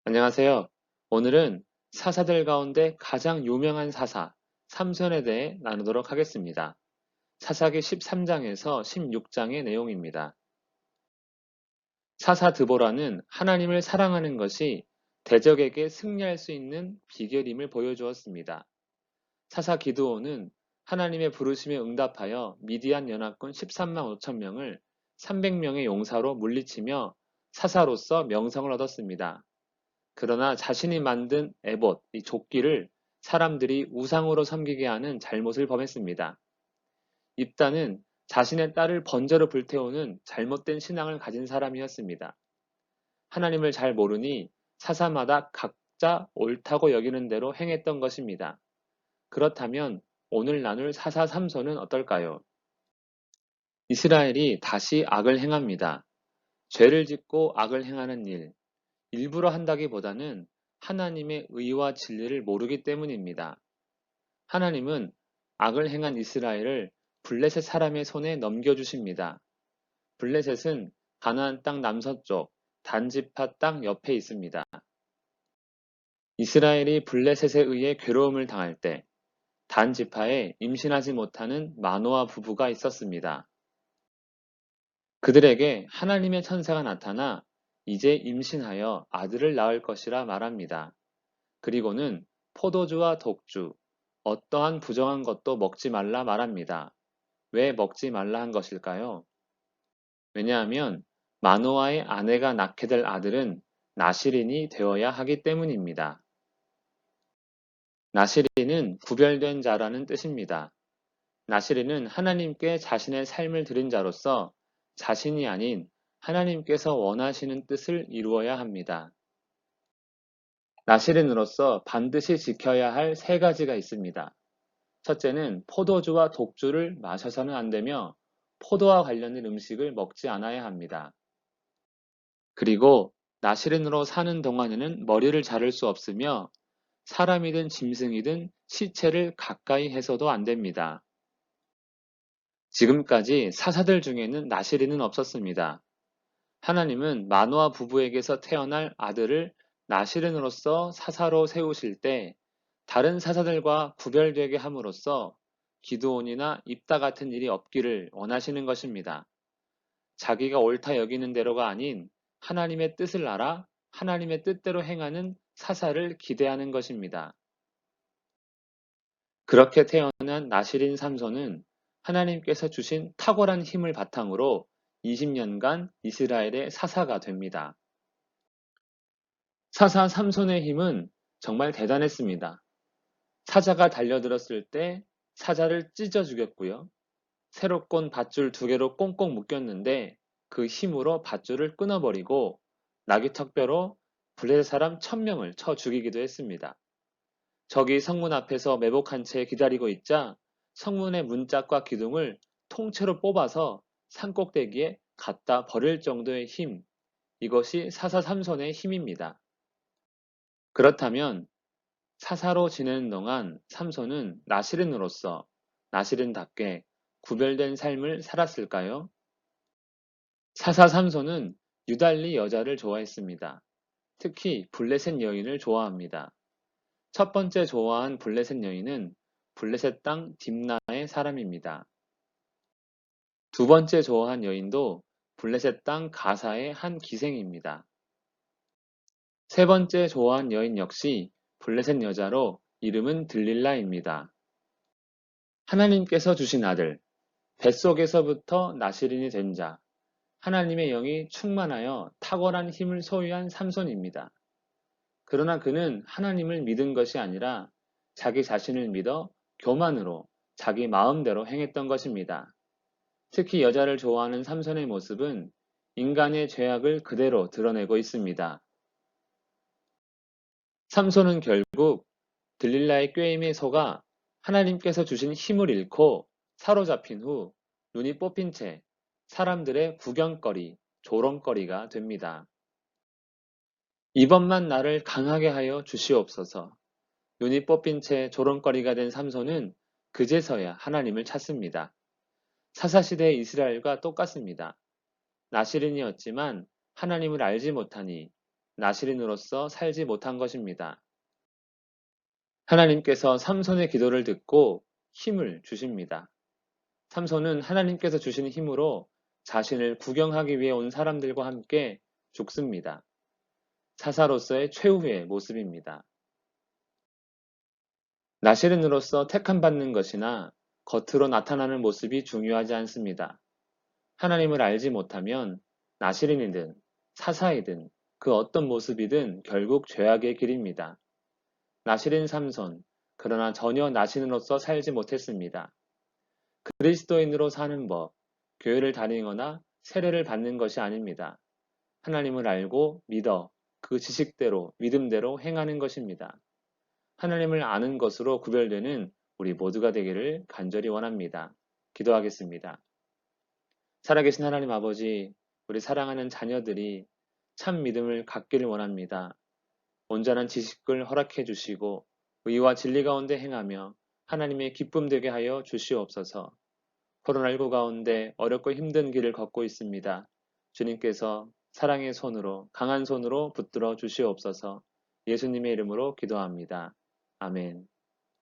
안녕하세요. 오늘은 사사들 가운데 가장 유명한 사사, 삼손에 대해 나누도록 하겠습니다. 사사기 13장에서 16장의 내용입니다. 사사 드보라는 하나님을 사랑하는 것이 대적에게 승리할 수 있는 비결임을 보여주었습니다. 사사 기드온은 하나님의 부르심에 응답하여 미디안 연합군 13만 5천 명을 300명의 용사로 물리치며 사사로서 명성을 얻었습니다. 그러나 자신이 만든 에봇, 이 조끼를 사람들이 우상으로 섬기게 하는 잘못을 범했습니다. 입다는 자신의 딸을 번제로 불태우는 잘못된 신앙을 가진 사람이었습니다. 하나님을 잘 모르니 사사마다 각자 옳다고 여기는 대로 행했던 것입니다. 그렇다면 오늘 나눌 사사 삼손은 어떨까요? 이스라엘이 다시 악을 행합니다. 죄를 짓고 악을 행하는 일, 일부러 한다기보다는 하나님의 의와 진리를 모르기 때문입니다. 하나님은 악을 행한 이스라엘을 블레셋 사람의 손에 넘겨주십니다. 블레셋은 가나안 땅 남서쪽 단지파 땅 옆에 있습니다. 이스라엘이 블레셋에 의해 괴로움을 당할 때 단지파에 임신하지 못하는 마노아 부부가 있었습니다. 그들에게 하나님의 천사가 나타나 이제 임신하여 아들을 낳을 것이라 말합니다. 그리고는 포도주와 독주, 어떠한 부정한 것도 먹지 말라 말합니다. 왜 먹지 말라 한 것일까요? 왜냐하면 마노아의 아내가 낳게 될 아들은 나실인이 되어야 하기 때문입니다. 나실인은 구별된 자라는 뜻입니다. 나실인은 하나님께 자신의 삶을 드린 자로서 자신이 아닌 하나님께서 원하시는 뜻을 이루어야 합니다. 나실인으로서 반드시 지켜야 할 세 가지가 있습니다. 첫째는 포도주와 독주를 마셔서는 안 되며 포도와 관련된 음식을 먹지 않아야 합니다. 그리고 나실인으로 사는 동안에는 머리를 자를 수 없으며 사람이든 짐승이든 시체를 가까이 해서도 안 됩니다. 지금까지 사사들 중에는 나실인은 없었습니다. 하나님은 마노아 부부에게서 태어날 아들을 나실인으로서 사사로 세우실 때 다른 사사들과 구별되게 함으로써 기드온이나 입다 같은 일이 없기를 원하시는 것입니다. 자기가 옳다 여기는 대로가 아닌 하나님의 뜻을 알아 하나님의 뜻대로 행하는 사사를 기대하는 것입니다. 그렇게 태어난 나실인 삼손은 하나님께서 주신 탁월한 힘을 바탕으로 20년간 이스라엘의 사사가 됩니다. 사사 삼손의 힘은 정말 대단했습니다. 사자가 달려들었을 때 사자를 찢어 죽였고요. 새로 꼰 밧줄 2개로 꽁꽁 묶였는데 그 힘으로 밧줄을 끊어버리고 나귀턱뼈로 블레셋 사람 1000명을 쳐 죽이기도 했습니다. 적이 성문 앞에서 매복한 채 기다리고 있자 성문의 문짝과 기둥을 통째로 뽑아서 산꼭대기에 갖다 버릴 정도의 힘, 이것이 사사 삼손의 힘입니다. 그렇다면 사사로 지내는 동안 삼손은 나실인으로서 나실인답게 구별된 삶을 살았을까요? 사사 삼손은 유달리 여자를 좋아했습니다. 특히 블레셋 여인을 좋아합니다. 첫 번째 좋아한 블레셋 여인은 블레셋 땅 딥나의 사람입니다. 두 번째 좋아한 여인도 블레셋 땅 가사의 한 기생입니다. 세 번째 좋아한 여인 역시 블레셋 여자로 이름은 들릴라입니다. 하나님께서 주신 아들, 뱃속에서부터 나실인이 된 자, 하나님의 영이 충만하여 탁월한 힘을 소유한 삼손입니다. 그러나 그는 하나님을 믿은 것이 아니라 자기 자신을 믿어 교만으로 자기 마음대로 행했던 것입니다. 특히 여자를 좋아하는 삼손의 모습은 인간의 죄악을 그대로 드러내고 있습니다. 삼손은 결국 들릴라의 꾀임에 속아 하나님께서 주신 힘을 잃고 사로잡힌 후 눈이 뽑힌 채 사람들의 구경거리, 조롱거리가 됩니다. 이번만 나를 강하게 하여 주시옵소서. 눈이 뽑힌 채 조롱거리가 된 삼손은 그제서야 하나님을 찾습니다. 사사시대의 이스라엘과 똑같습니다. 나실인이었지만 하나님을 알지 못하니 나시린으로서 살지 못한 것입니다. 하나님께서 삼손의 기도를 듣고 힘을 주십니다. 삼손은 하나님께서 주신 힘으로 자신을 구경하기 위해 온 사람들과 함께 죽습니다. 사사로서의 최후의 모습입니다. 나시린으로서 택함받는 것이나 겉으로 나타나는 모습이 중요하지 않습니다. 하나님을 알지 못하면 나시린이든 사사이든 그 어떤 모습이든 결국 죄악의 길입니다. 나시린 삼손, 그러나 전혀 나시린으로서 살지 못했습니다. 그리스도인으로 사는 법, 교회를 다니거나 세례를 받는 것이 아닙니다. 하나님을 알고 믿어 그 지식대로, 믿음대로 행하는 것입니다. 하나님을 아는 것으로 구별되는 우리 모두가 되기를 간절히 원합니다. 기도하겠습니다. 살아계신 하나님 아버지, 우리 사랑하는 자녀들이 참 믿음을 갖기를 원합니다. 온전한 지식을 허락해 주시고 의와 진리 가운데 행하며 하나님의 기쁨 되게 하여 주시옵소서. 코로나19 가운데 어렵고 힘든 길을 걷고 있습니다. 주님께서 사랑의 손으로 강한 손으로 붙들어 주시옵소서. 예수님의 이름으로 기도합니다. 아멘.